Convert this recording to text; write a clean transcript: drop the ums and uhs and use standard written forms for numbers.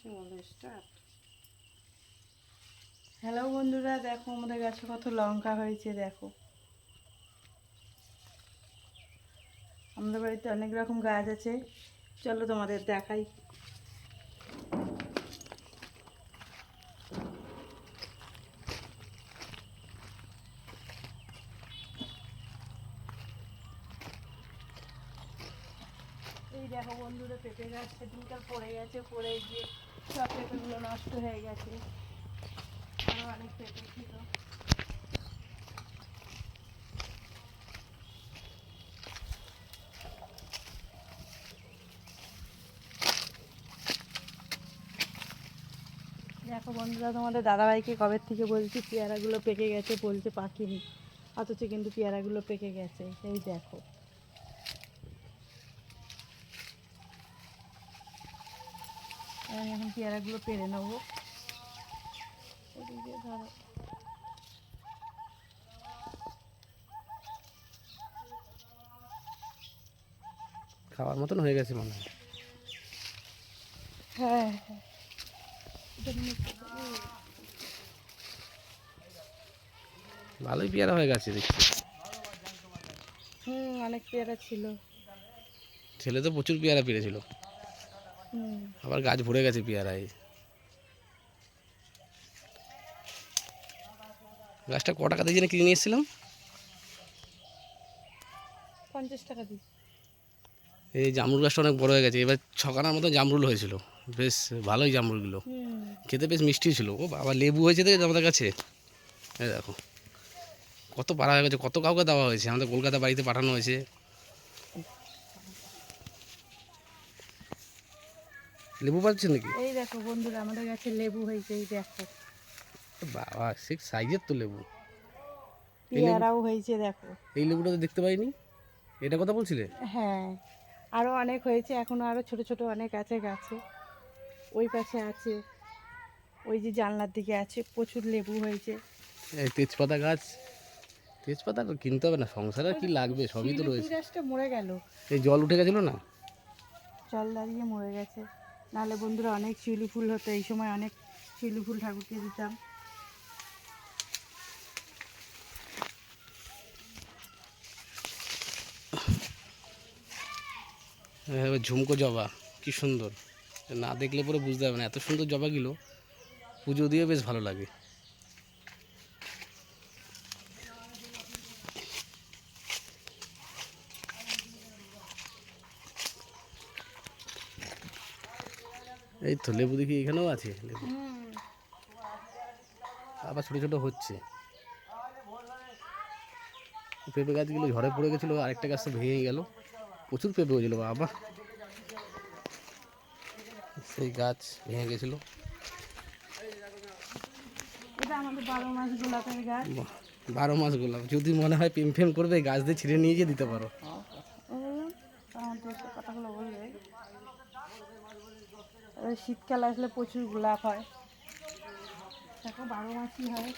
চলো start. Hello বন্ধুরা, দেখো আমাদের গাছে কত লঙ্কা হয়েছে। দেখো আমাদের বাড়িতে অনেক রকম গাছ আছে, চলো তোমাদের দেখাই। এই দেখো বন্ধুরা, পেঁপে গাছ সেদিনকার পড়ে গেছে, পড়ে গিয়ে সব পেঁপেগুলো নষ্ট হয়ে গেছে। আরও অনেক পেঁপে ছিল। দেখো বন্ধুরা, তোমাদের দাদাভাইকে কবে থেকে বলছি পেয়ারাগুলো পেকে গেছে, বলছে পাকেনি, অথচ কিন্তু পেয়ারাগুলো পেকে গেছে। এই দেখো আমি এখন পেয়ারাগুলো পেরে নেবো। এদিকে ধরো, খাওয়ার মতন হয়ে গেছে মনে হয়। হ্যাঁ ভালোই পেয়ারা হয়ে গেছে দেখছি। অনেক পেয়ারা ছিল। ছেলে তো প্রচুর পেয়ারা পেরেছিল, আবার গাছ ভরে গেছে পেয়ারায়। গাছটা ক টাকা দিয়ে কিনে নিয়ে এসেছিলাম? 50 টাকা দিই। এই জামরুল গাছটা অনেক বড় হয়ে গেছে, এবার ছখানার মতো জামরুল হয়েছিল, বেশ ভালোই জামরুলগুলো খেতে বেশ মিষ্টি ছিল। ও বাবা, লেবু হয়েছে দেখে আমাদের কাছে। এই দেখো কত পাড়া হয়ে গেছে, কত কাউকে দেওয়া হয়েছে, আমাদের কলকাতা বাড়িতে পাঠানো হয়েছে। লেবু পাচ্ছেন নাকি? এই দেখো বন্ধুরা, আমাদের গাছে লেবু হয়েছে। এই দেখো বাবা, সে সাইজের তো লেবু। পেয়ারাও হয়েছে দেখো। এই লেবুটা তো দেখতে পাইনি, এটা কথা বলছিলে? হ্যাঁ, আরও অনেক হয়েছে, এখনও আরও ছোট ছোট অনেক আছে গাছে। ওই পাশে আছে, ওই যে জানলার দিকে আছে, প্রচুর লেবু হয়েছে। এই তেজপাতা গাছ, তেজপাতা কিনতে হবে না, সংসারে কি লাগবে সবই তো শিউলি ফুল রয়েছে। গাছটা মরে গেল, এই জল উঠে গেছিল না, জল দাঁড়িয়ে মরে গেছে। নাহলে বন্ধুরা অনেক শিউলি ফুল হতো, এই সময় অনেক শিউলি ফুল ঠাকুরকে দিতাম। ঝুমকো জবা কি সুন্দর, না দেখলে পরে বুঝতে হবে না, এত সুন্দর জবাগুলো পুজো দিয়ে বেশ ভালো লাগে। এই তো লেবু দেখি এখানেও আছে লেবু, আবার ছোটো ছোটো হচ্ছে। পেঁপে গাছগুলো ঝড়ে পড়ে গেছিলো, আরেকটা গাছ তো ভেঙে গেল, প্রচুর পেঁপে হয়েছিল বাবা, সেই গাছ ভেঙে গেছিলো। এটা আমাদের 12 মাস গোলাপের গাছ। 12 মাস গোলাপ, যদি মনে হয় প্রেম ফেম করবে গাছ দিয়ে ছিঁড়ে নিয়ে গিয়ে দিতে পারো। কথাগুলো বলবে, শীতকাল আসলে প্রচুর গোলাপ হয়, দেখো 12 মাসই হয়।